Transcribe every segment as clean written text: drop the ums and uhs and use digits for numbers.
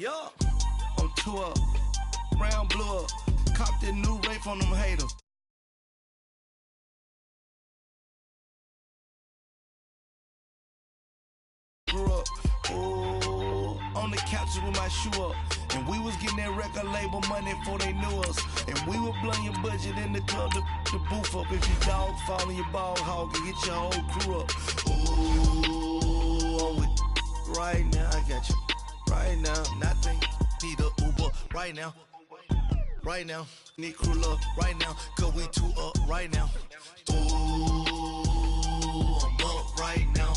Yeah, I'm 2 up. Round blew up. Cop that new rape on them haters. Grew up. Ooh, on the couches with my shoe up. And we was getting that record label money before they knew us. And we were blowing your budget in the club to boof up. If you dog fall in your ball hog and get your whole crew up. Ooh, I'm with right now. I got you. Right now. Nothing. Need a Uber right now. Right now. Need crew up right now. Cause we 2 up right now. Ooh, I'm up right now.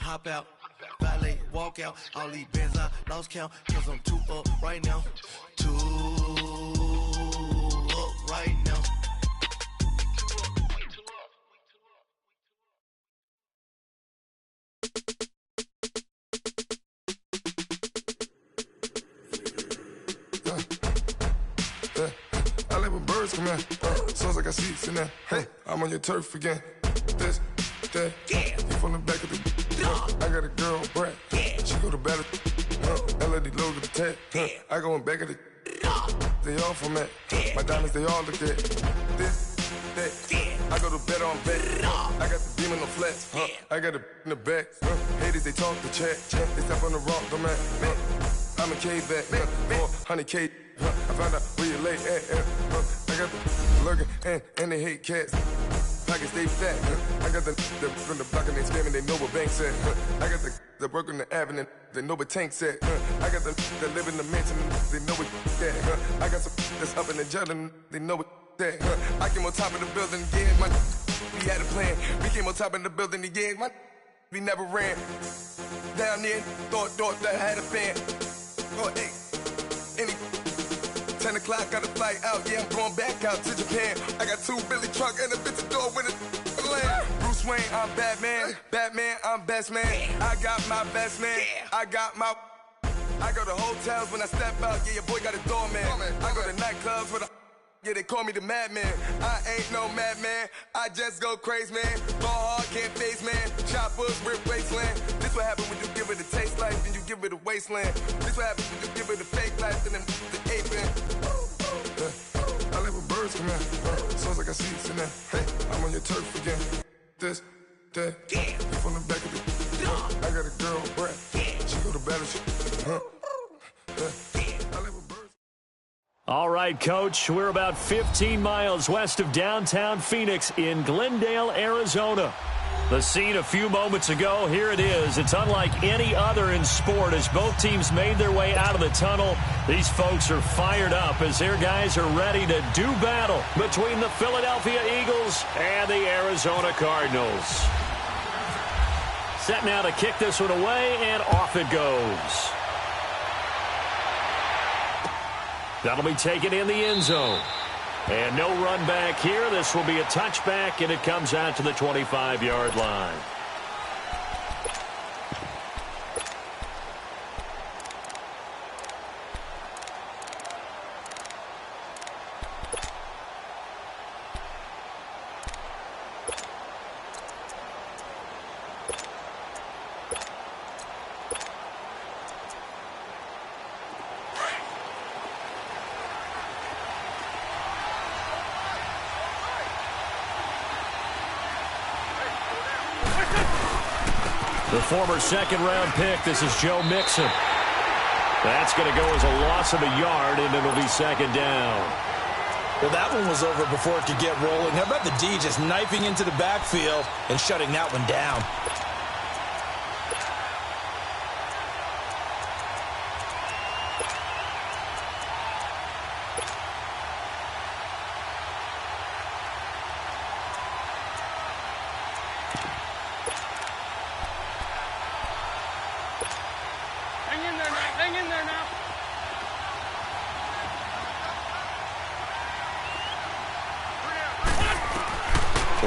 Hop out, valet, walk out. All these bands I lost count, cause I'm 2 up right now. 2 up right now. I like when birds come in. Sounds like I got seats in there. Hey, I'm on your turf again. This, that, yeah. You from the back of the. I got a girl, Brad. Yeah. She go to battle. LED logo the tag. Yeah. I go in back of the. They all from that. Yeah. My diamonds, they all look at. This, that. Yeah. I go to bet on bet. I got the demon on flats. I got it in the back. Haters, they talk the chat. They step on the rock, I'm at. I'm a K-back. 400K. I found out where you lay at. I got the lurking and they hate cats. Pockets stay fat. I got the from the block and they scamming, they know what banks at. I got the work on the avenue, they know what tanks at. I got the that live in the mansion, they know what that. I got some that's up in the jungle, they know what that. I came on top of the building, yeah, my we had a plan. We came on top of the building, yeah, my we never ran. Down there, thought that I had a fan. Oh, hey, any 10 o'clock, got a flight out, yeah, I'm going back out to Japan. I got 2 Billy truck and a bitch door with a land. Bruce Wayne, I'm Batman. Batman, I'm best man. I got my best man. I got my. I go to hotels when I step out, yeah, your boy got a doorman. I go to nightclubs with a. Yeah, they call me the madman. I ain't no madman. I just go crazy, man. Ball hard, can't face, man. Choppers, rip wasteland. This what happen when you give it a taste life and you give it a wasteland. This what happens when you give it a fake life and then the ape man. I live with birds come in. Sounds like I seats in there. Hey, I'm on your turf again. This, that. Yeah. You from the back of the. I got a girl, Brad. She go to battle. I live with birds. All right, Coach, we're about 15 miles west of downtown Phoenix in Glendale, Arizona. The scene a few moments ago, here it is. It's unlike any other in sport as both teams made their way out of the tunnel. These folks are fired up as their guys are ready to do battle between the Philadelphia Eagles and the Arizona Cardinals. Set now to kick this one away, and off it goes. That'll be taken in the end zone. And no run back here. This will be a touchback, and it comes out to the 25-yard line. The former second-round pick, this is Joe Mixon. That's going to go as a loss of a yard, and it'll be second down. Well, that one was over before it could get rolling. How about the D just knifing into the backfield and shutting that one down?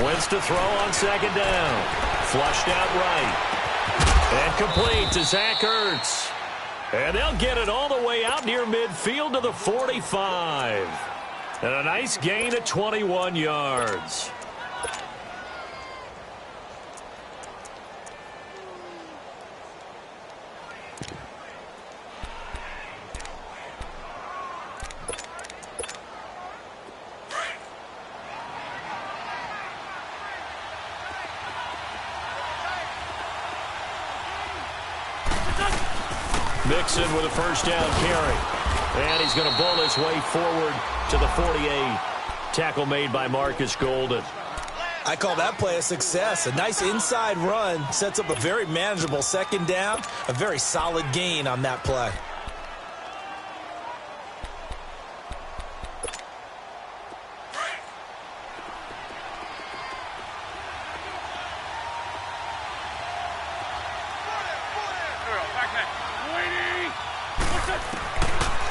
Wentz to throw on second down. Flushed out right. And complete to Zach Ertz. And they'll get it all the way out near midfield to the 45. And a nice gain of 21 yards. Mixon with a first down carry. And he's going to bull his way forward to the 48. Tackle made by Marcus Golden. I call that play a success. A nice inside run sets up a very manageable second down. A very solid gain on that play.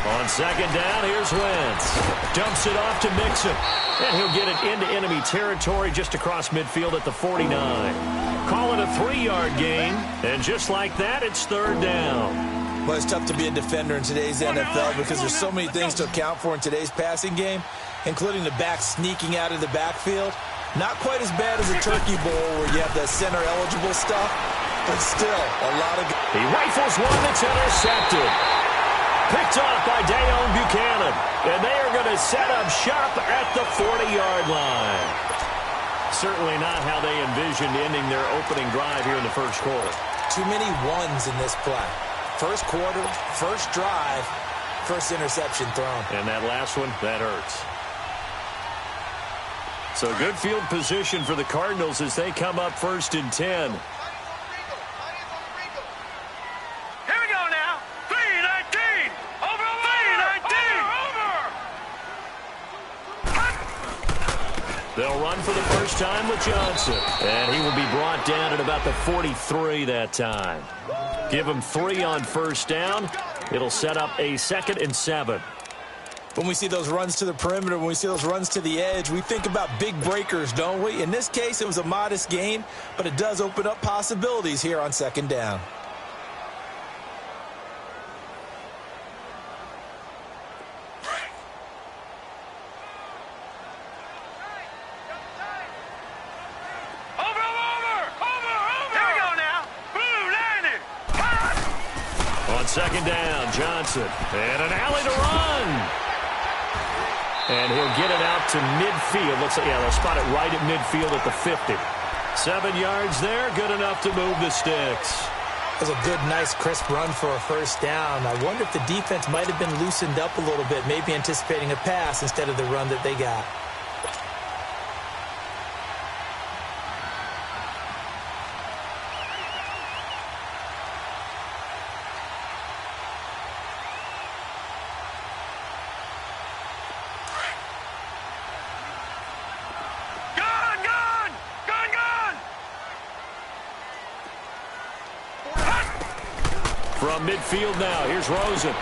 On second down, here's Wentz. Dumps it off to Mixon. And he'll get it into enemy territory just across midfield at the 49. Call it a 3-yard gain. And just like that, it's third down. Well, it's tough to be a defender in today's NFL because there's so many things to account for in today's passing game, including the back sneaking out of the backfield. Not quite as bad as a turkey bowl where you have the center-eligible stuff, but still a lot of... He rifles one that's intercepted. Picked off by Dayon Buchanan. And they are going to set up shop at the 40-yard line. Certainly not how they envisioned ending their opening drive here in the first quarter. Too many ones in this play. First quarter, first drive, first interception thrown. And that last one, that hurts. So good field position for the Cardinals as they come up first and 10. They'll run for the first time with Johnson. And he will be brought down at about the 43 that time. Give him 3 on first down. It'll set up a 2nd and 7. When we see those runs to the perimeter, when we see those runs to the edge, we think about big breakers, don't we? In this case, it was a modest gain, but it does open up possibilities here on second down. Second down, Johnson. And an alley to run. And he'll get it out to midfield. Looks like, yeah, they'll spot it right at midfield at the 50. 7 yards there, good enough to move the sticks. That was a good, nice, crisp run for a first down. I wonder if the defense might have been loosened up a little bit, maybe anticipating a pass instead of the run that they got. From midfield now, here's Rosen.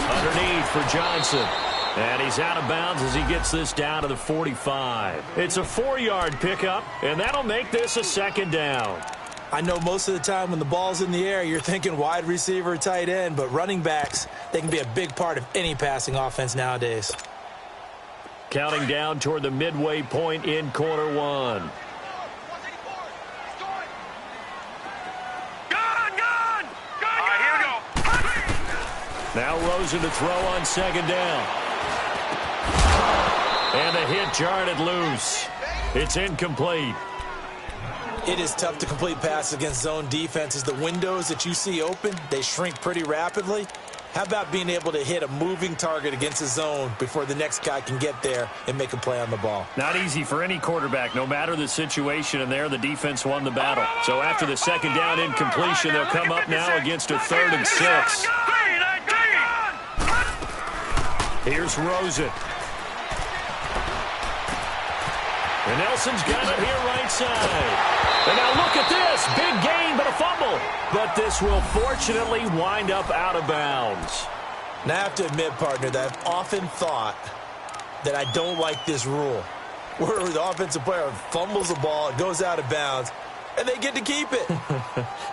Underneath for Johnson. And he's out of bounds as he gets this down to the 45. It's a 4-yard pickup, and that'll make this a second down. I know most of the time when the ball's in the air, you're thinking wide receiver, tight end, but running backs, they can be a big part of any passing offense nowadays. Counting down toward the midway point in quarter one. Now Rosen to throw on second down. And the hit jarred loose. It's incomplete. It is tough to complete passes against zone defenses. The windows that you see open, they shrink pretty rapidly. How about being able to hit a moving target against a zone before the next guy can get there and make a play on the ball? Not easy for any quarterback, no matter the situation, and there the defense won the battle. So after the second down incompletion, they'll come up now against a 3rd and 6. Here's Rosen. And Nelson's got it here right side. And now look at this. Big gain, but a fumble. But this will fortunately wind up out of bounds. Now, I have to admit, partner, that I've often thought that I don't like this rule. Where the offensive player fumbles the ball, it goes out of bounds. and they get to keep it.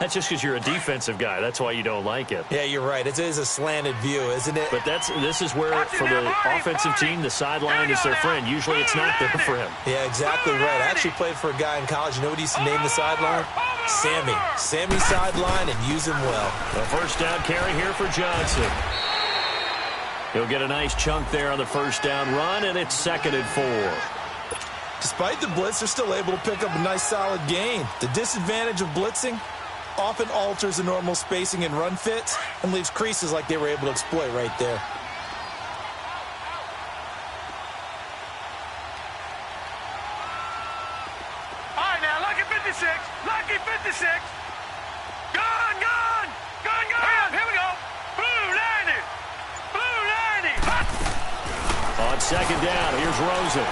That's just because you're a defensive guy. That's why you don't like it. Yeah, you're right. It is a slanted view, isn't it? But this is where, for the offensive team, the sideline is their friend. Usually it's not there for him. Yeah, exactly right. I actually played for a guy in college. You know what he used to name the sideline? Sammy. Sammy sideline, and use him well. The first down carry here for Johnson. He'll get a nice chunk there on the first down run, and it's 2nd and 4. Despite the blitz, they're still able to pick up a nice solid gain. The disadvantage of blitzing often alters the normal spacing and run fits and leaves creases like they were able to exploit right there. All right, now, lucky 56. Lucky 56. Gone, gone. Gone, gone. Here we go. Blue 90. Blue 90. On 2nd down, here's Rosen.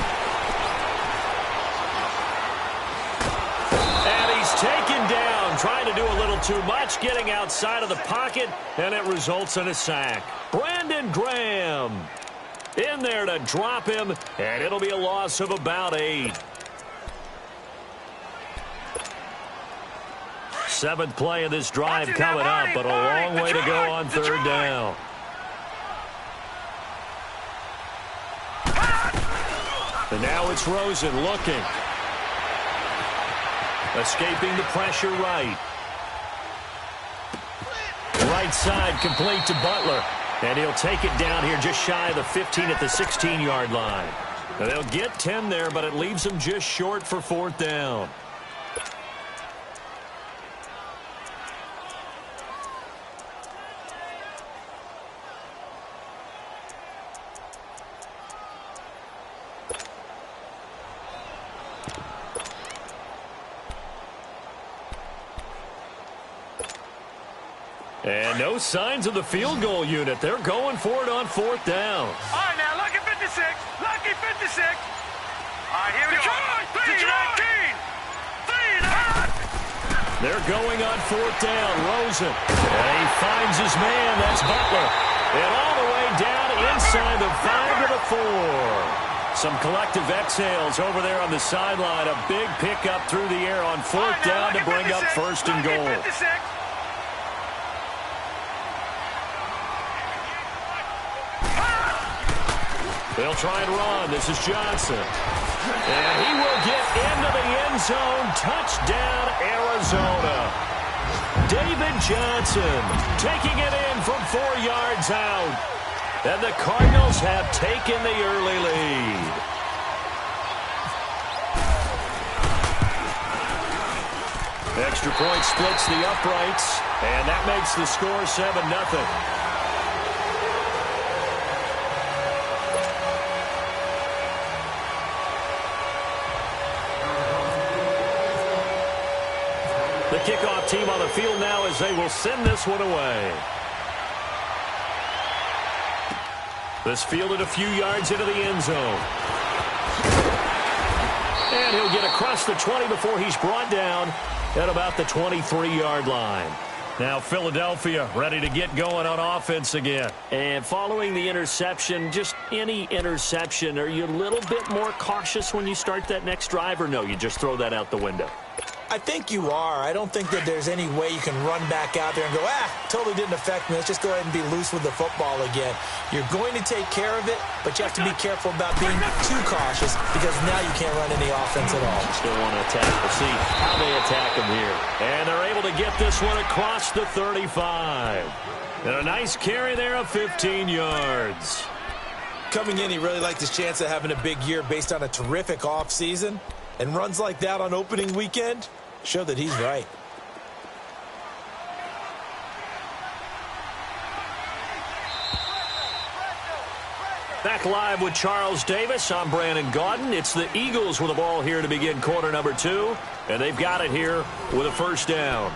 And he's taken down, trying to do a little too much, getting outside of the pocket, and it results in a sack. Brandon Graham in there to drop him, and it'll be a loss of about 8. 7th play of this drive coming up, but a long way to go on 3rd down. And now it's Rosen looking. Escaping the pressure right. Right side complete to Butler. And he'll take it down here just shy of the 15 at the 16-yard line. Now they'll get 10 there, but it leaves them just short for 4th down. And no signs of the field goal unit. They're going for it on 4th down. All right, now, lucky 56. Lucky 56. All right, here we go. Detroit. 3 They're going on 4th down. Rosen. And he finds his man. That's Butler. And all the way down inside the 5 to the 4. Some collective exhales over there on the sideline. A big pickup through the air on 4th down to bring up 1st and goal. They'll try and run. This is Johnson. And he will get into the end zone. Touchdown, Arizona. David Johnson taking it in from 4 yards out. And the Cardinals have taken the early lead. Extra point splits the uprights. And that makes the score 7-0. The kickoff team on the field now as they will send this one away. This fielded a few yards into the end zone. And he'll get across the 20 before he's brought down at about the 23-yard line. Now Philadelphia ready to get going on offense again. And following the interception, just any interception, are you a little bit more cautious when you start that next drive, or no, you just throw that out the window? I think you are. I don't think that there's any way you can run back out there and go, totally didn't affect me. Let's just go ahead and be loose with the football again. You're going to take care of it, but you have to be careful about being too cautious because now you can't run any offense at all. Still want to attack. We'll see how they attack him here. And they're able to get this one across the 35. And a nice carry there of 15 yards. Coming in, he really liked his chance of having a big year based on a terrific offseason. And runs like that on opening weekend show that he's right. Back live with Charles Davis. I'm Brandon Gaudin. It's the Eagles with the ball here to begin quarter number 2. And they've got it here with a first down.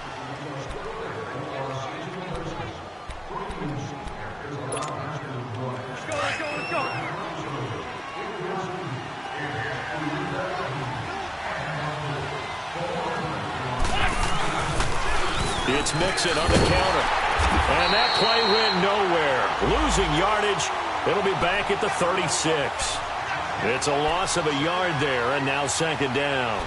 It's Mixon on the counter. And that play went nowhere. Losing yardage. It'll be back at the 36. It's a loss of a yard there, and now 2nd down.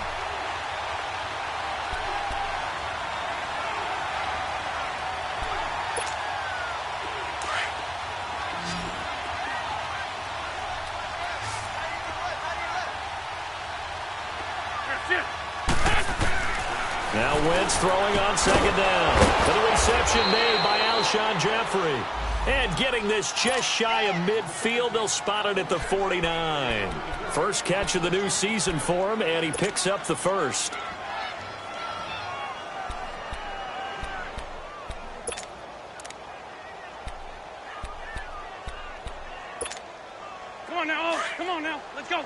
Now Wentz throwing on second down. For the reception made by Alshon Jeffrey. And getting this just shy of midfield, they'll spot it at the 49. First catch of the new season for him, and he picks up the first. Come on now, oh, come on now, let's go.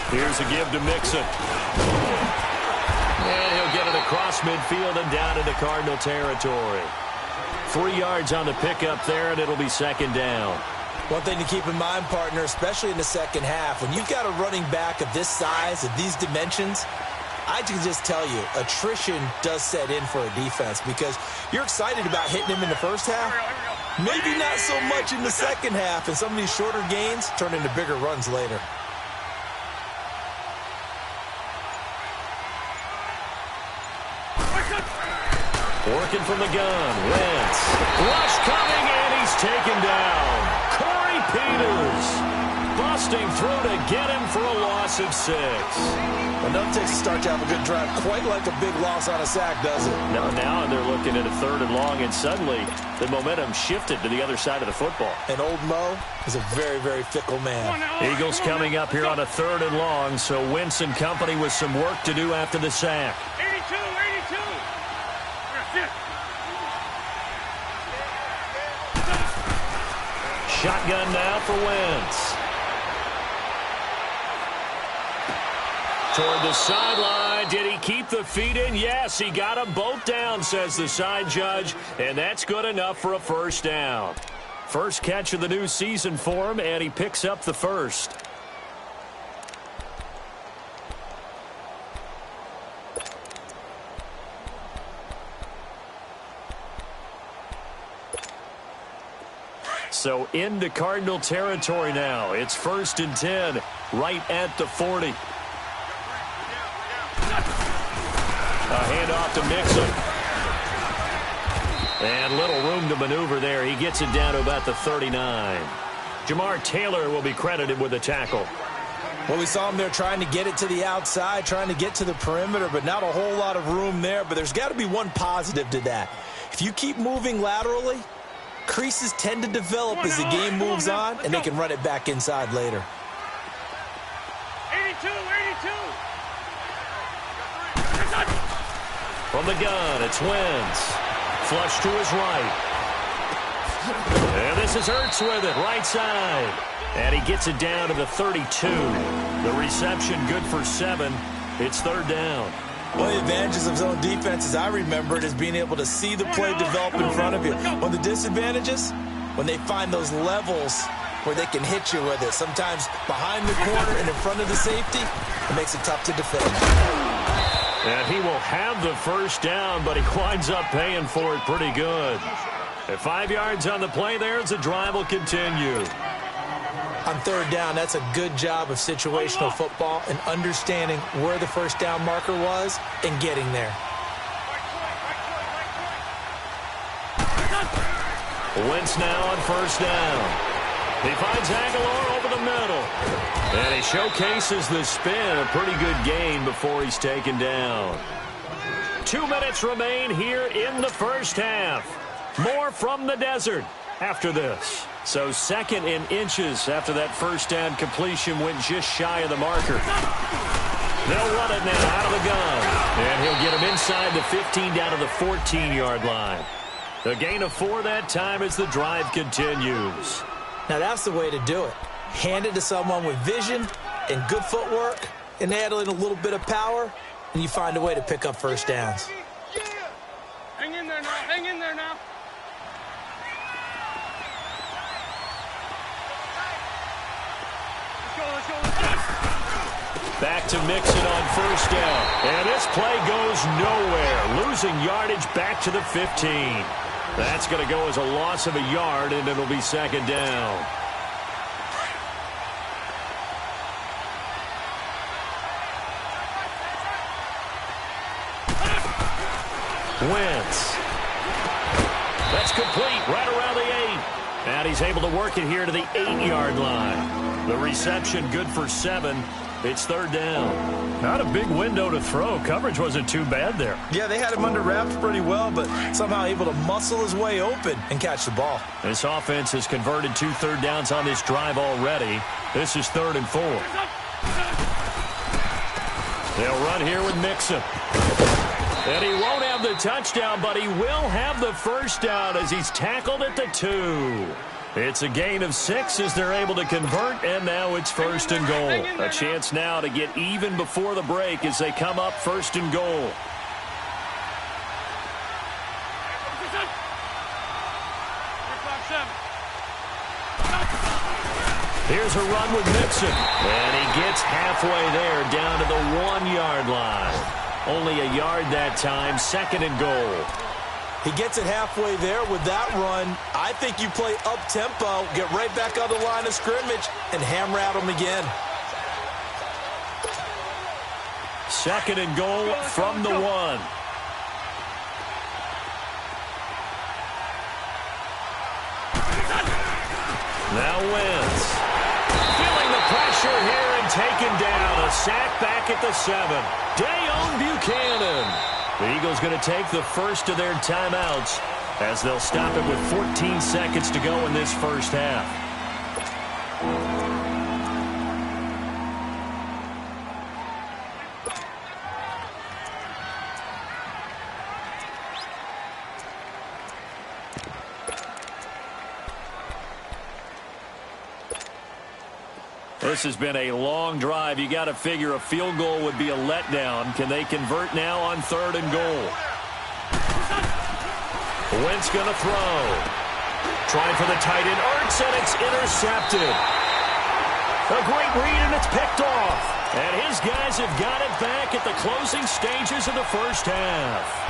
Here's a give to Mixon. And he'll get it across midfield and down into Cardinal territory. 3 yards on the pickup there, and it'll be second down. One thing to keep in mind, partner, especially in the second half, when you've got a running back of this size, of these dimensions, I can just tell you, attrition does set in for a defense because you're excited about hitting him in the first half. Maybe not so much in the second half, and some of these shorter gains turn into bigger runs later. Working from the gun, Wentz. Rush coming, and he's taken down. Corey Peters busting through to get him for a loss of 6. Well, no takes to start to have a good drive, quite like a big loss on a sack, does it? No, now they're looking at a 3rd and long, and suddenly the momentum shifted to the other side of the football. And old Mo is a very, very fickle man. Eagles coming up here on a 3rd and long, so Wentz and company with some work to do after the sack. 82. Shotgun now for Wentz. Toward the sideline. Did he keep the feet in? Yes, he got them both down, says the side judge, and that's good enough for a first down. First catch of the new season for him, and he picks up the first. So into Cardinal territory now. It's 1st and 10, right at the 40. A handoff to Mixon. And little room to maneuver there. He gets it down to about the 39. Jamar Taylor will be credited with a tackle. Well, we saw him there trying to get it to the outside, trying to get to the perimeter, but not a whole lot of room there. But there's got to be one positive to that. If you keep moving laterally, creases tend to develop as the game moves on, and they can run it back inside later. 82. From the gun, it's Wentz. Flush to his right. And this is Ertz with it, right side. And he gets it down to the 32. The reception good for 7. It's 3rd down. One of the advantages of zone defense, as I remember it, is being able to see the play develop in front of you. One of the disadvantages, when they find those levels where they can hit you with it. Sometimes behind the corner and in front of the safety, it makes it tough to defend. And he will have the first down, but he winds up paying for it pretty good. At 5 yards on the play there, as the drive will continue. On 3rd down, that's a good job of situational football and understanding where the first down marker was and getting there. Wentz now on 1st down. He finds Aguilar over the middle. And he showcases the spin. A pretty good gain before he's taken down. 2 minutes remain here in the first half. More from the desert after this. So 2nd and inches after that first down completion went just shy of the marker. They'll run it now out of the gun. And he'll get him inside the 15 down to the 14-yard line. A gain of 4 that time as the drive continues. Now that's the way to do it. Hand it to someone with vision and good footwork, and add in a little bit of power, and you find a way to pick up first downs. Hang in there now. Hang in there now. Let's go. Back to Mixon on 1st down. And this play goes nowhere. Losing yardage back to the 15. That's going to go as a loss of a yard, and it'll be 2nd down. Wentz. That's complete right around the 8. And he's able to work it here to the 8-yard line. The reception good for 7. It's 3rd down. Not a big window to throw. Coverage wasn't too bad there. Yeah, they had him under wraps pretty well, but somehow able to muscle his way open and catch the ball. This offense has converted 2 third downs on this drive already. This is 3rd and 4. They'll run here with Mixon. And he won't have the touchdown, but he will have the first down as he's tackled at the 2. It's a gain of 6 as they're able to convert, and now it's 1st and goal. A chance now to get even before the break as they come up 1st and goal. Here's a run with Mixon, and he gets halfway there down to the 1-yard line. Only a yard that time, 2nd and goal. He gets it halfway there with that run. I think you play up-tempo, get right back on the line of scrimmage, and hammer at him again. 2nd and goal from the 1. Now Wentz. Feeling the pressure here and taken down. A sack back at the 7. Dayon Buchanan. The Eagles going to take the first of their timeouts as they'll stop it with 14 seconds to go in this first half. This has been a long drive. You got to figure a field goal would be a letdown. Can they convert now on 3rd and goal? Wentz going to throw. Trying for the tight end. Ertz, and it's intercepted. A great read, and it's picked off. And his guys have got it back at the closing stages of the first half.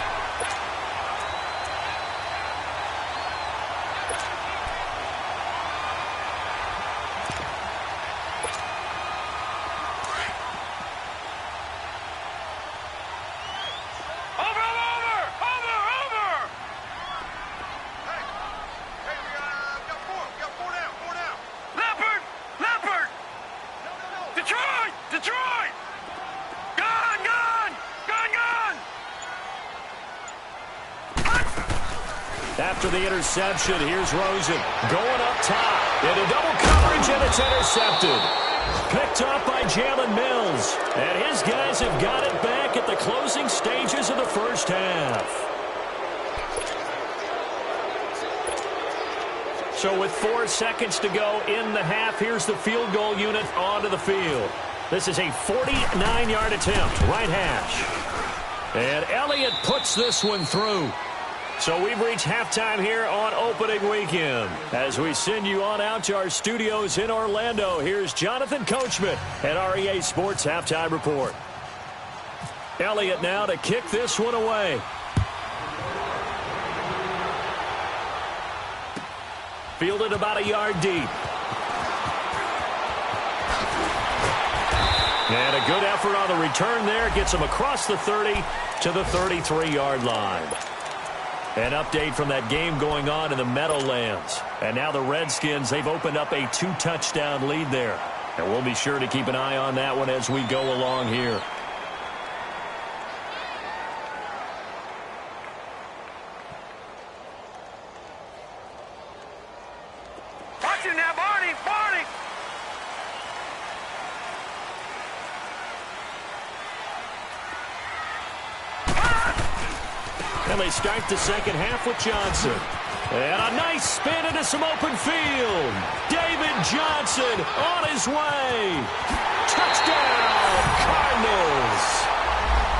After the interception, here's Rosen going up top into double coverage, and it's intercepted. Picked up by Jalen Mills, and his guys have got it back at the closing stages of the first half. So with 4 seconds to go in the half, here's the field goal unit onto the field. This is a 49-yard attempt, right hash. And Elliott puts this one through. So we've reached halftime here on opening weekend. As we send you on out to our studios in Orlando, here's Jonathan Coachman at REA Sports Halftime Report. Elliott now to kick this one away. Fielded about a yard deep. And a good effort on the return there. Gets him across the 30 to the 33-yard line. An update from that game going on in the Meadowlands. And now the Redskins, they've opened up a 2-touchdown lead there. And we'll be sure to keep an eye on that one as we go along here. Watch it now, Barney! Barney! And they start the second half with Johnson. And a nice spin into some open field. David Johnson on his way. Touchdown, Cardinals.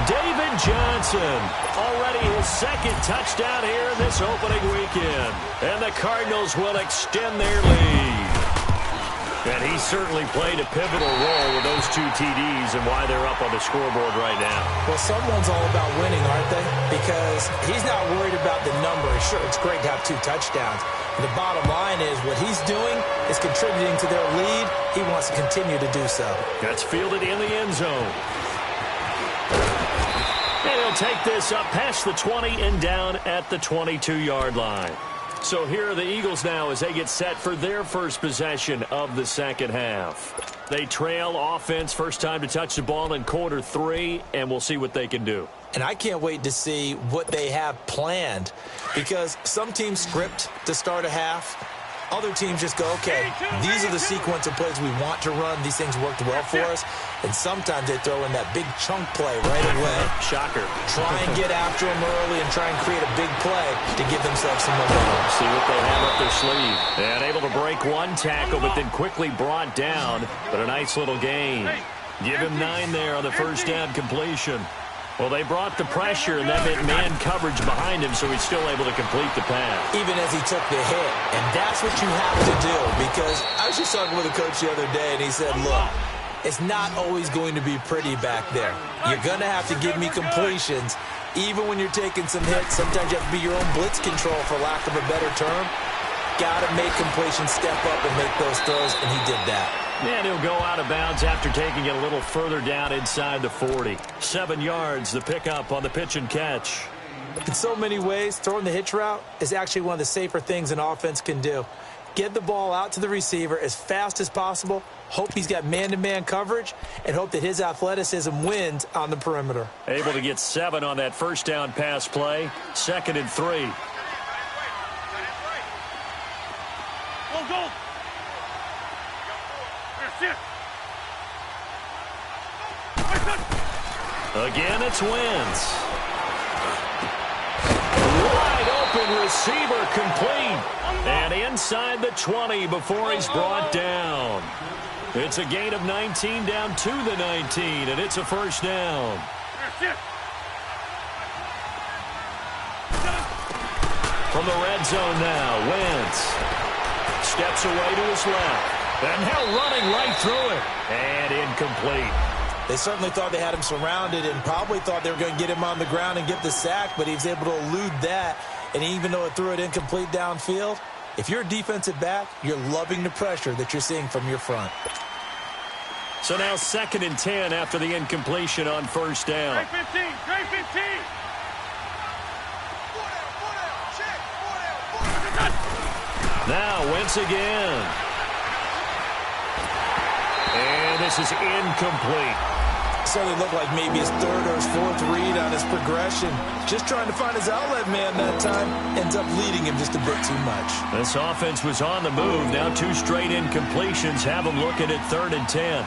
David Johnson, already his second touchdown here in this opening weekend. And the Cardinals will extend their lead. And he certainly played a pivotal role with those 2 TDs and why they're up on the scoreboard right now. Well, someone's all about winning, aren't they? Because he's not worried about the number. Sure, it's great to have 2 touchdowns. But the bottom line is what he's doing is contributing to their lead. He wants to continue to do so. That's fielded in the end zone. And he'll they'll take this up past the 20 and down at the 22-yard line. So here are the Eagles now as they get set for their first possession of the second half. They trail offense, first time to touch the ball in quarter 3, and we'll see what they can do. And I can't wait to see what they have planned, because some teams script to start a half. Other teams just go, okay, these are the sequence of plays we want to run. These things worked well for us. And sometimes they throw in that big chunk play right away. Shocker. Try and get after them early and try and create a big play to give themselves some momentum. See what they have up their sleeve. And able to break one tackle, but then quickly brought down. But a nice little gain. Give him 9 there on the first down completion. Well, they brought the pressure, and that meant man coverage behind him, so he's still able to complete the pass. Even as he took the hit. And that's what you have to do, because I was just talking with a coach the other day, and he said, look, it's not always going to be pretty back there. You're going to have to give me completions. Even when you're taking some hits, sometimes you have to be your own blitz control, for lack of a better term. Got to make completions, step up and make those throws, and he did that. And he'll go out of bounds after taking it a little further down inside the 40. 7 yards, the pickup on the pitch and catch. In so many ways, throwing the hitch route is actually one of the safer things an offense can do. Get the ball out to the receiver as fast as possible, hope he's got man-to-man coverage, and hope that his athleticism wins on the perimeter. Able to get 7 on that first down pass play. 2nd and 3. Go. Again, it's Wentz. Wide open receiver complete. And inside the 20 before he's brought down. It's a gain of 19 down to the 19, and it's a first down. From the red zone now, Wentz steps away to his left. And now running right through it. And incomplete. They certainly thought they had him surrounded and probably thought they were going to get him on the ground and get the sack, but he was able to elude that. And even though it threw it incomplete downfield, if you're a defensive back, you're loving the pressure that you're seeing from your front. So now 2nd and 10 after the incompletion on first down. Trey 15. Trey 15. Now Wentz again. And this is incomplete. Certainly looked like maybe his 3rd or his 4th read on his progression. Just trying to find his outlet man that time. Ends up leading him just a bit too much. This offense was on the move. Now 2 straight incompletions have him looking at 3rd and 10.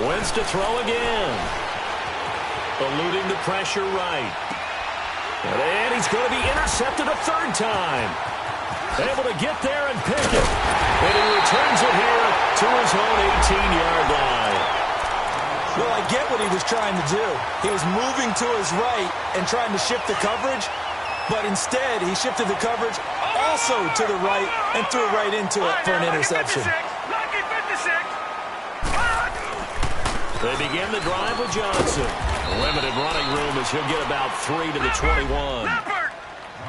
Wentz to throw again. Eluding the pressure right. And he's going to be intercepted a 3rd time. Able to get there and pick it. And he returns it here to his own 18-yard line. Well, I get what he was trying to do. He was moving to his right and trying to shift the coverage, but instead he shifted the coverage also to the right and threw right into it for an interception. They begin the drive with Johnson. Limited running room as he'll get about 3 to the 21.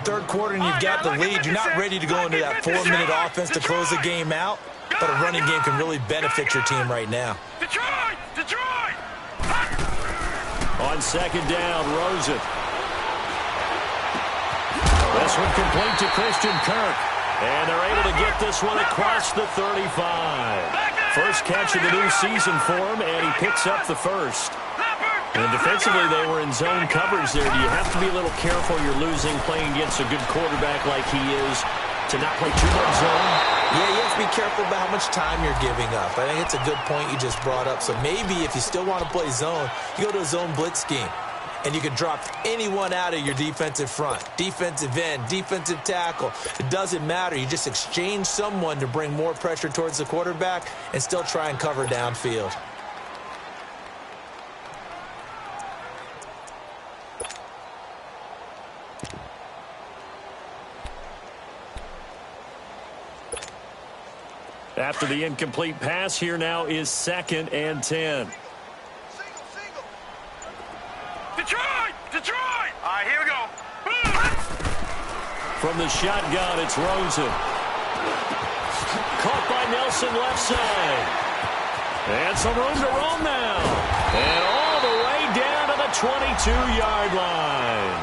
3rd quarter and you've got the lead. You're not ready to go into that 4-minute offense to close the game out, but a running game can really benefit your team right now. Detroit! On 2nd down, Rosen. This one complete to Christian Kirk. And they're able to get this one across the 35. First catch of the new season for him, and he picks up the first. And defensively, they were in zone coverage there. Do you have to be a little careful you're losing playing against a good quarterback like he is to not play too much zone? Yeah, you have to be careful about how much time you're giving up. I think it's a good point you just brought up. So maybe if you still want to play zone, you go to a zone blitz scheme. And you can drop anyone out of your defensive front. Defensive end, defensive tackle. It doesn't matter. You just exchange someone to bring more pressure towards the quarterback and still try and cover downfield. After the incomplete pass, here now is 2nd and 10. Detroit! All right, here we go. From the shotgun, it's Rosen. Caught by Nelson left side. And some room to roam now. And all the way down to the 22-yard line.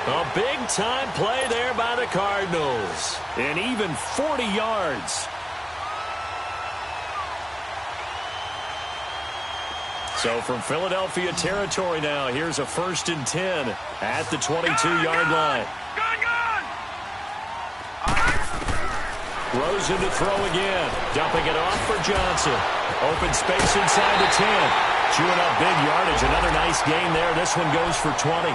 A big-time play there by the Cardinals. And even 40 yards. So from Philadelphia territory now, here's a 1st and 10 at the 22-yard line. Rosen to throw again. Dumping it off for Johnson. Open space inside the 10. Chewing up big yardage. Another nice gain there. This one goes for 20.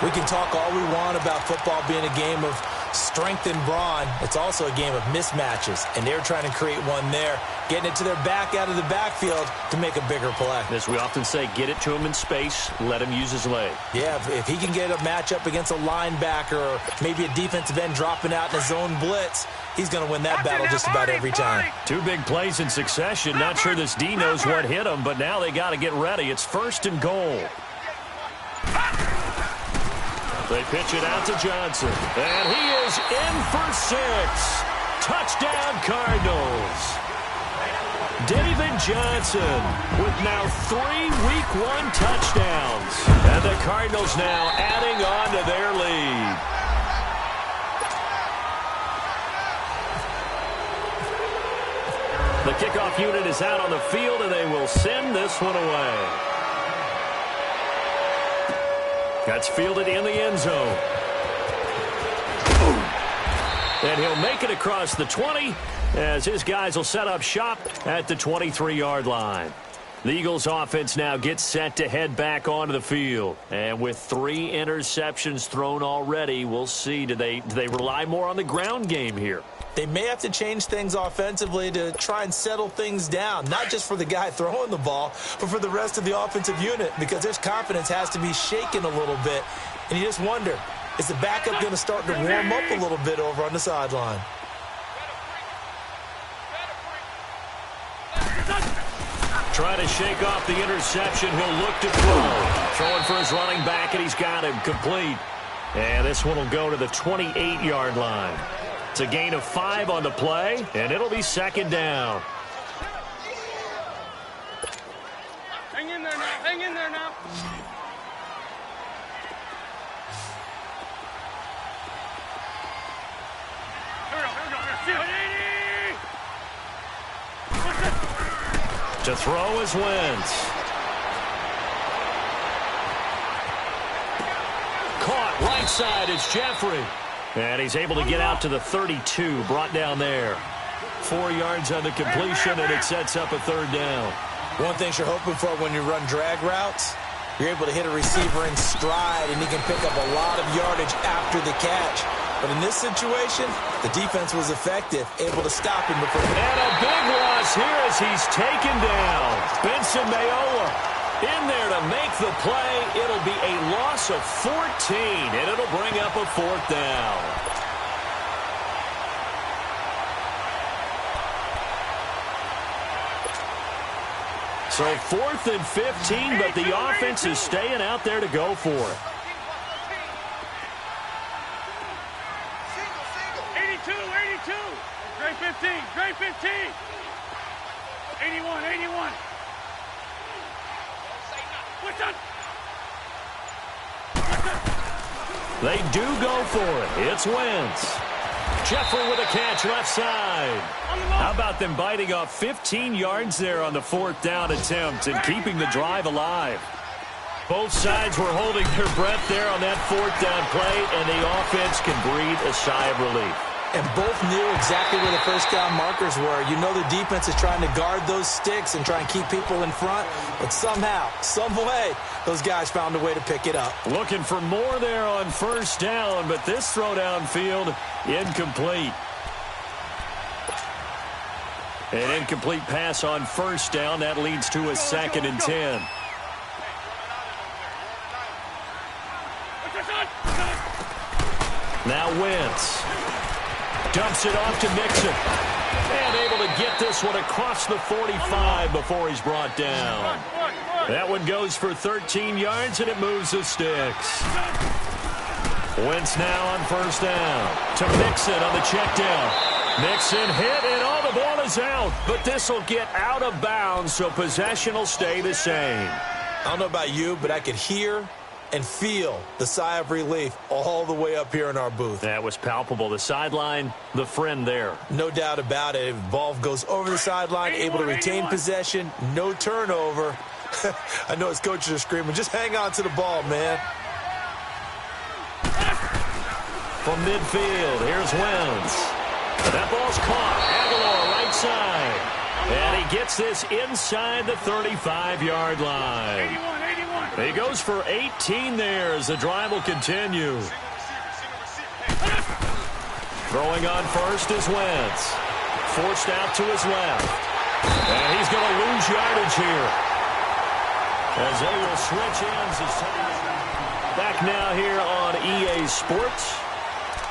We can talk all we want about football being a game of strength and brawn. It's also a game of mismatches, and they're trying to create one there, getting it to their back out of the backfield to make a bigger play. As we often say, get it to him in space, let him use his leg. Yeah, if he can get a matchup against a linebacker or maybe a defensive end dropping out in his own blitz, he's going to win that battle just about every time. 2 big plays in succession. Not sure this D knows what hit him, but now they got to get ready. It's 1st and goal. They pitch it out to Johnson. And he is in for 6. Touchdown, Cardinals. David Johnson with now 3 Week 1 touchdowns. And the Cardinals now adding on to their lead. The kickoff unit is out on the field, and they will send this one away. That's fielded in the end zone. And he'll make it across the 20 as his guys will set up shop at the 23-yard line. The Eagles offense now gets set to head back onto the field. And with 3 interceptions thrown already, we'll see. Do they rely more on the ground game here? They may have to change things offensively to try and settle things down, not just for the guy throwing the ball, but for the rest of the offensive unit, because their confidence has to be shaken a little bit. And you just wonder, is the backup going to start to warm up a little bit over on the sideline? Trying to shake off the interception. He'll look to throw. Throwing for his running back, and he's got him complete. And this one will go to the 28-yard line. It's a gain of 5 on the play, and it'll be 2nd down. Hang in there now. Hang in there now. Here we go. To throw is Wentz. Caught right side is Jeffrey. And he's able to get out to the 32, brought down there. 4 yards on the completion, and it sets up a 3rd down. One thing you're hoping for when you run drag routes, you're able to hit a receiver in stride, and he can pick up a lot of yardage after the catch. But in this situation, the defense was effective, able to stop him before. And a big loss here as he's taken down. Benson Mayowa in there to make the play. It'll be a loss of 14, and it'll bring up a 4th down. So 4th and 15, but the offense is staying out there to go for it. 82. Great 15. Great 15. 81. They do go for it. It's Wentz. Jeffrey with a catch left side. How about them biting off 15 yards there on the 4th down attempt and keeping the drive alive? Both sides were holding their breath there on that 4th down play, and the offense can breathe a sigh of relief. And both knew exactly where the first down markers were. You know the defense is trying to guard those sticks and try and keep people in front. But somehow, some way, those guys found a way to pick it up. Looking for more there on 1st down, but this throw downfield, incomplete. An incomplete pass on 1st down. That leads to a 2nd and 10. Now Wentz. Dumps it off to Mixon. And able to get this one across the 45 before he's brought down. That one goes for 13 yards, and it moves the sticks. Wentz now on first down to Mixon on the check down. Mixon hit, and all the ball is out. But this will get out of bounds, so possession will stay the same. I don't know about you, but I could hear and feel the sigh of relief all the way up here in our booth. That was palpable. The sideline, the friend there. No doubt about it. If the ball goes over the sideline, able to retain possession, no turnover. I know his coaches are screaming, just hang on to the ball, man. From midfield, here's Wentz. That ball's caught. Aguilar right side. And he gets this inside the 35-yard line. 81. He goes for 18 there as the drive will continue. Throwing on first is Wentz. Forced out to his left. And he's going to lose yardage here, as they will switch ends. Back now here on EA Sports.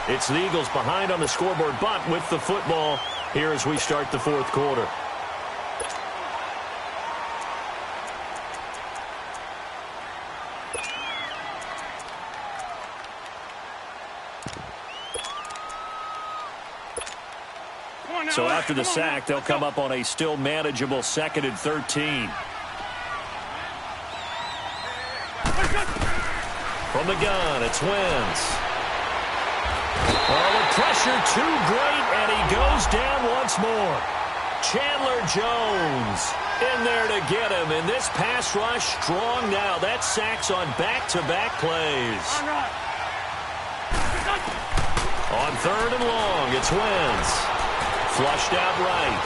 It's the Eagles behind on the scoreboard, but with the football here as we start the fourth quarter. So after the sack, they'll come up on a still manageable 2nd and 13. From the gun, it's Wentz. Oh, the pressure too great, and he goes down once more. Chandler Jones in there to get him, and this pass rush strong now. That sack's on back-to-back plays. On 3rd and long, it's Wentz. Flushed out right.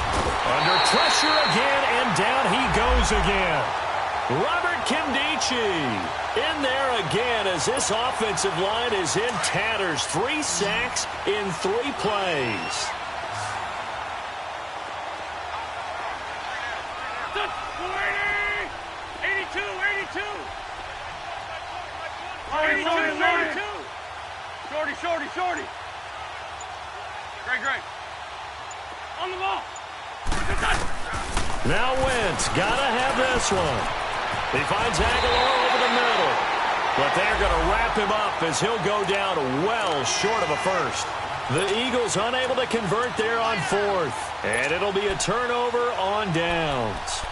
Under pressure again, and down he goes again. Robert Kimdichie in there again as this offensive line is in tatters. 3 sacks in 3 plays. Shorty. Great. On the ball. Now Wentz, gotta have this one. He finds Aguilar over the middle. But they're going to wrap him up as he'll go down well short of a first. The Eagles unable to convert there on 4th. And it'll be a turnover on downs.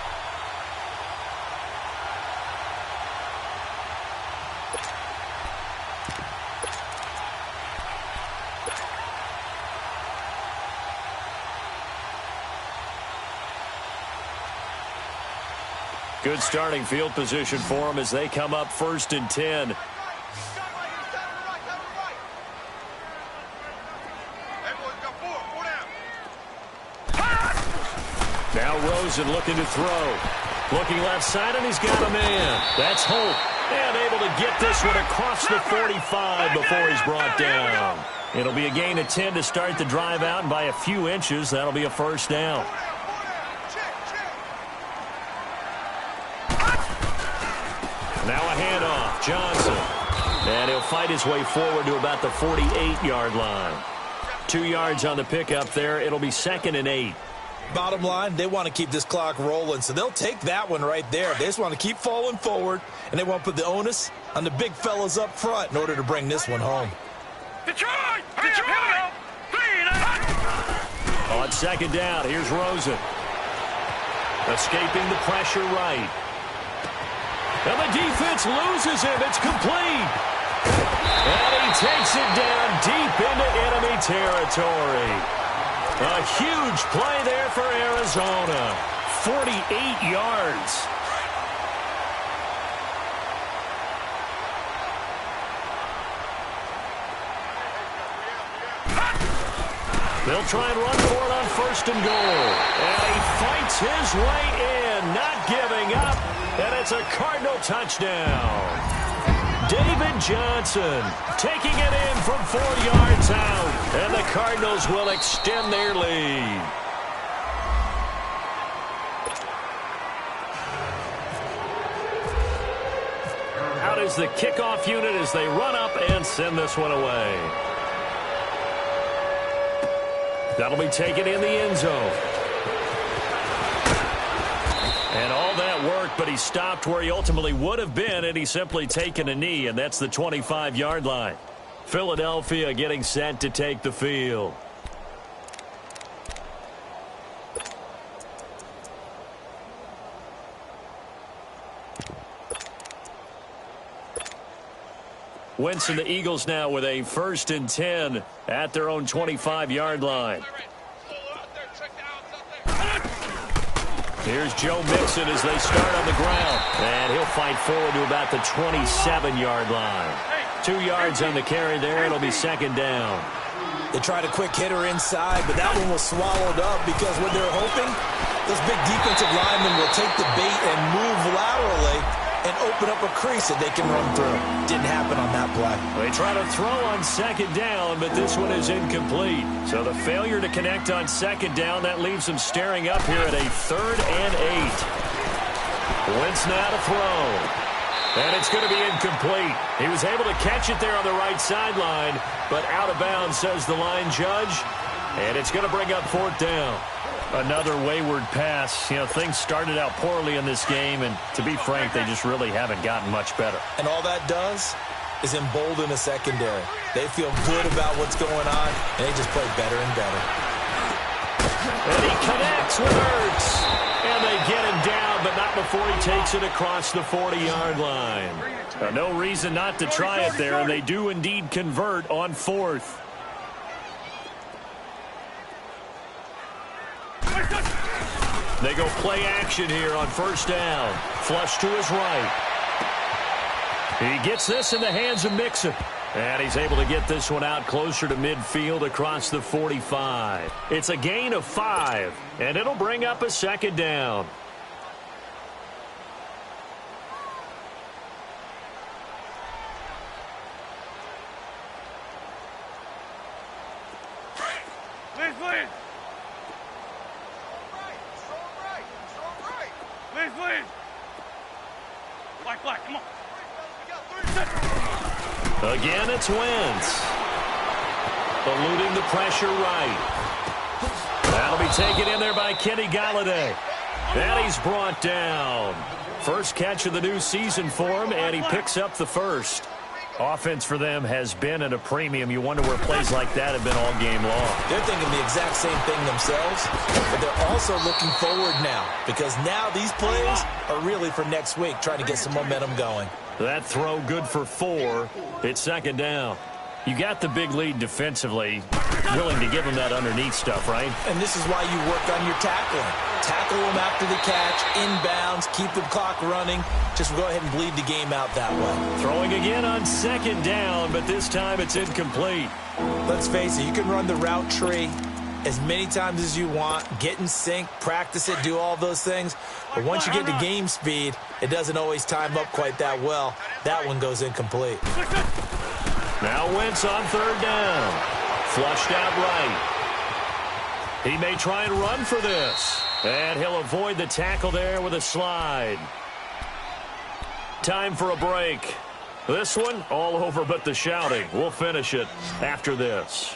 Good starting field position for them as they come up 1st and 10. Now Rosen looking to throw. Looking left side, and he's got a man. That's Holt. And able to get this one across the 45 before he's brought down. It'll be a gain of 10 to start the drive out, and by a few inches, that'll be a first down. Now a handoff, Johnson. And he'll fight his way forward to about the 48-yard line. 2 yards on the pickup there. It'll be 2nd and 8. Bottom line, they want to keep this clock rolling, so they'll take that one right there. They just want to keep falling forward, and they want to put the onus on the big fellas up front in order to bring this one home. Detroit! On 2nd down, here's Rosen. Escaping the pressure right. And the defense loses him. It's complete. And he takes it down deep into enemy territory. A huge play there for Arizona. 48 yards. They'll try and run for it on 1st and goal. And he fights his way in, not giving up. And it's a Cardinal touchdown. David Johnson taking it in from 4 yards out. And the Cardinals will extend their lead. Out is the kickoff unit as they run up and send this one away. That'll be taken in the end zone. And all that worked, but he stopped where he ultimately would have been, and he's simply taken a knee, and that's the 25-yard line. Philadelphia getting set to take the field. Wentz and the Eagles now with a 1st and 10 at their own 25-yard line. Here's Joe Mixon as they start on the ground. And he'll fight forward to about the 27-yard line. 2 yards on the carry there. It'll be 2nd down. They tried a quick hitter inside, but that one was swallowed up because what they're hoping, those big defensive linemen will take the bait and move laterally and open up a crease that they can run through. Didn't happen on that play. They try to throw on 2nd down, but this one is incomplete. So the failure to connect on 2nd down, that leaves them staring up here at a 3rd and 8. Wentz now to throw. And it's going to be incomplete. He was able to catch it there on the right sideline, but out of bounds, says the line judge. And it's going to bring up 4th down. Another wayward pass. You know, things started out poorly in this game, and to be frank, they just really haven't gotten much better. And all that does is embolden the secondary. They feel good about what's going on, and they just play better and better. And he connects with Ertz. And they get him down, but not before he takes it across the 40-yard line. No reason not to try it there, and they do indeed convert on 4th. They go play action here on 1st down. Flush to his right. He gets this in the hands of Mixon. And he's able to get this one out closer to midfield across the 45. It's a gain of 5, and it'll bring up a 2nd down. Black, come on. Again, it's Wentz. Eluding the pressure right. That'll be taken in there by Kenny Galladay. And he's brought down. First catch of the new season for him, and he picks up the 1st. Offense for them has been at a premium. You wonder where plays like that have been all game long. They're thinking the exact same thing themselves, but they're also looking forward now because now these plays are really for next week, trying to get some momentum going. That throw good for 4. It's 2nd down. You got the big lead defensively, willing to give them that underneath stuff, right? And this is why you work on your tackling. Tackle them after the catch, inbounds, keep the clock running. Just go ahead and bleed the game out that way. Throwing again on 2nd down, but this time it's incomplete. Let's face it, you can run the route tree as many times as you want, get in sync, practice it, do all those things. But once you get to game speed, it doesn't always time up quite that well. That one goes incomplete. Now Wentz on 3rd down. Flushed out right. He may try and run for this. And he'll avoid the tackle there with a slide. Time for a break. This one, all over but the shouting. We'll finish it after this.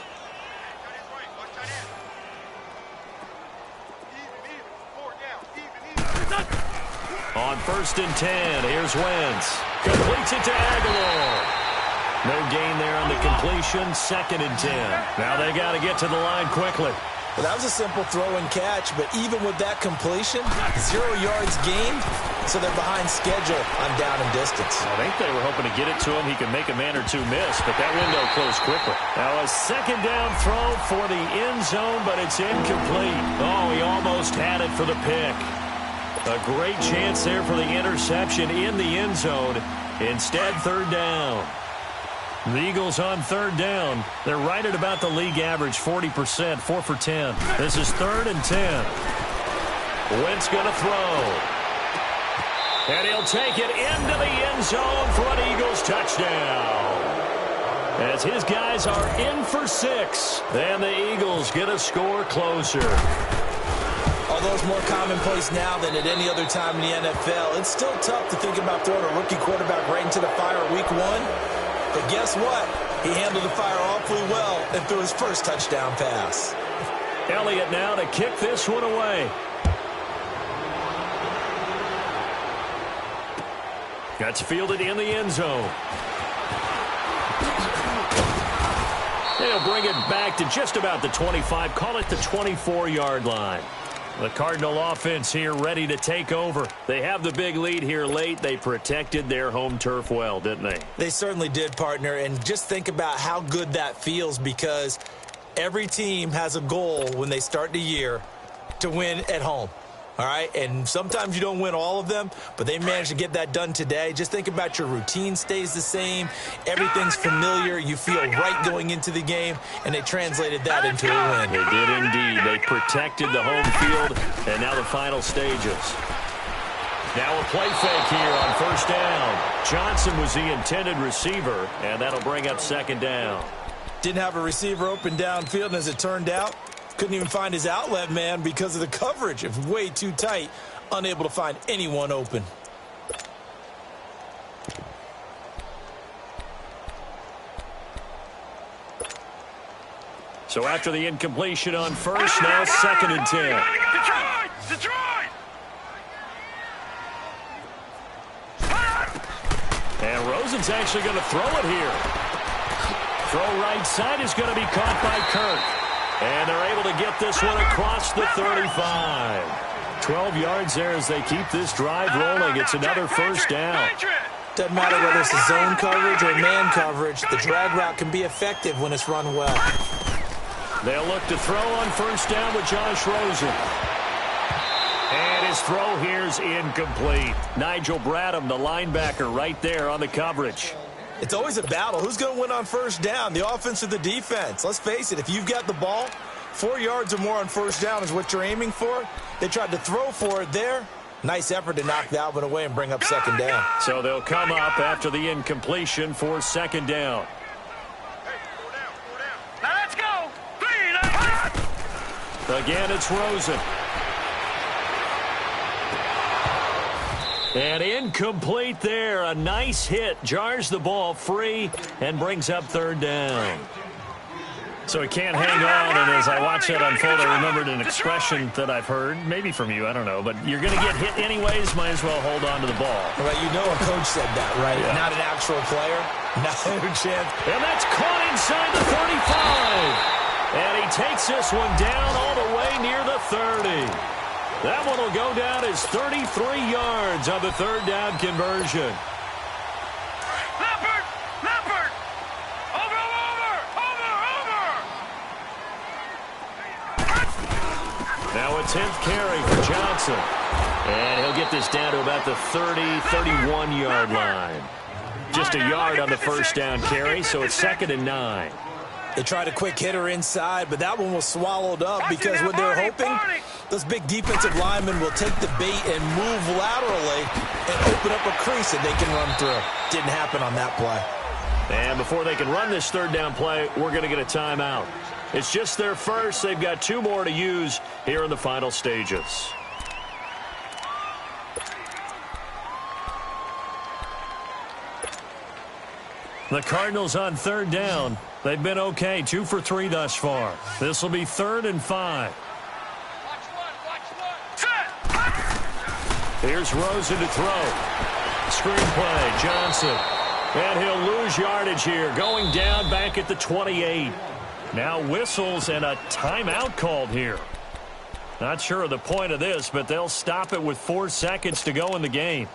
On 1st and 10, here's Wentz. Completes it to Aguilar. No gain there on the completion. 2nd and 10. Now they got to get to the line quickly. Well, that was a simple throw and catch, but even with that completion, 0 yards gained, so they're behind schedule on down and distance. I think they were hoping to get it to him. He could make a man or two miss, but that window closed quickly. Now a 2nd down throw for the end zone, but it's incomplete. Oh, he almost had it for the pick. A great chance there for the interception in the end zone. Instead, 3rd down. The Eagles on 3rd down. They're right at about the league average, 40%, 4 for 10. This is 3rd and 10. Wentz going to throw. And he'll take it into the end zone for an Eagles touchdown. As his guys are in for 6. And the Eagles get a score closer. Although it's more commonplace now than at any other time in the NFL, it's still tough to think about throwing a rookie quarterback right into the fire week 1. But guess what? He handled the fire awfully well and threw his first touchdown pass. Elliott now to kick this one away. That's fielded in the end zone. They'll bring it back to just about the 25, call it the 24-yard line. The Cardinal offense here ready to take over. They have the big lead here late. They protected their home turf well, didn't they? They certainly did, partner. And just think about how good that feels, because every team has a goal when they start the year to win at home. All right, and sometimes you don't win all of them, but they managed to get that done today. Just think about your routine stays the same. Everything's familiar. You feel right going into the game, and they translated that into a win. They did indeed. They protected the home field, and now the final stages. Now a play fake here on first down. Johnson was the intended receiver, and that'll bring up second down. Didn't have a receiver open downfield, and as it turned out, couldn't even find his outlet man because of the coverage. It was way too tight, unable to find anyone open. So after the incompletion on first, now second and 10. Detroit! And Rosen's actually going to throw it here. Throw right side is going to be caught by Kirk. And they're able to get this one across the 35. 12 yards there as they keep this drive rolling. It's another first down. Doesn't matter whether it's a zone coverage or man coverage. The drag route can be effective when it's run well. They'll look to throw on first down with Josh Rosen. And his throw here's incomplete. Nigel Bradham, the linebacker, right there on the coverage. It's always a battle. Who's going to win on first down, the offense or the defense? Let's face it, if you've got the ball, 4 yards or more on first down is what you're aiming for. They tried to throw for it there. Nice effort to knock that one away and bring up second down. So they'll come up after the incompletion for second down. Now let's go. Again, it's Rosen. And incomplete there. A nice hit. Jars the ball free and brings up third down. So he can't hang on, and as I watch that unfold, I remembered an expression that I've heard, maybe from you, I don't know, but you're going to get hit anyways, might as well hold on to the ball. Well, you know a coach said that, right? Yeah. Not an actual player. Not a chance. And that's caught inside the 35. And he takes this one down all the way near the 30. That one will go down as 33 yards on the third down conversion. Leopard! Over! Now a 10th carry for Johnson. And he'll get this down to about the 31-yard line. Just a yard on the first down carry, so it's second and 9. They tried a quick hitter inside, but that one was swallowed up because what they're hoping, those big defensive linemen will take the bait and move laterally and open up a crease that they can run through. Didn't happen on that play. And before they can run this third down play, we're going to get a timeout. It's just their first. They've got 2 more to use here in the final stages. The Cardinals on third down. They've been okay, 2 for 3 thus far. This will be 3rd and 5. Here's Rosen to throw. Screenplay, Johnson. And he'll lose yardage here, going down back at the 28. Now whistles and a timeout called here. Not sure of the point of this, but they'll stop it with 4 seconds to go in the game.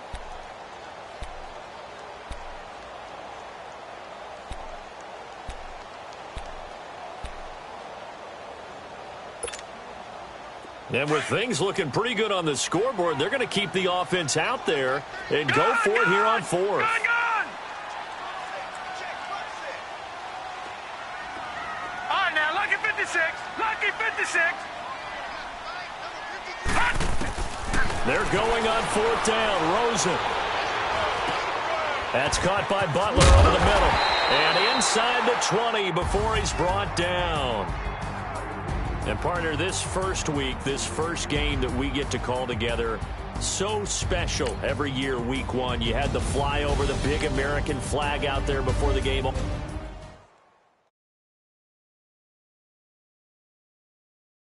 And with things looking pretty good on the scoreboard, they're going to keep the offense out there and go for it here on 4th. All right, now, lucky 56. Lucky 56. They're going on 4th down. Rosen. That's caught by Butler over the middle. And inside the 20 before he's brought down. And, partner, this first week, this first game that we get to call together, so special every year, week 1. You had the flyover, the big American flag out there before the game.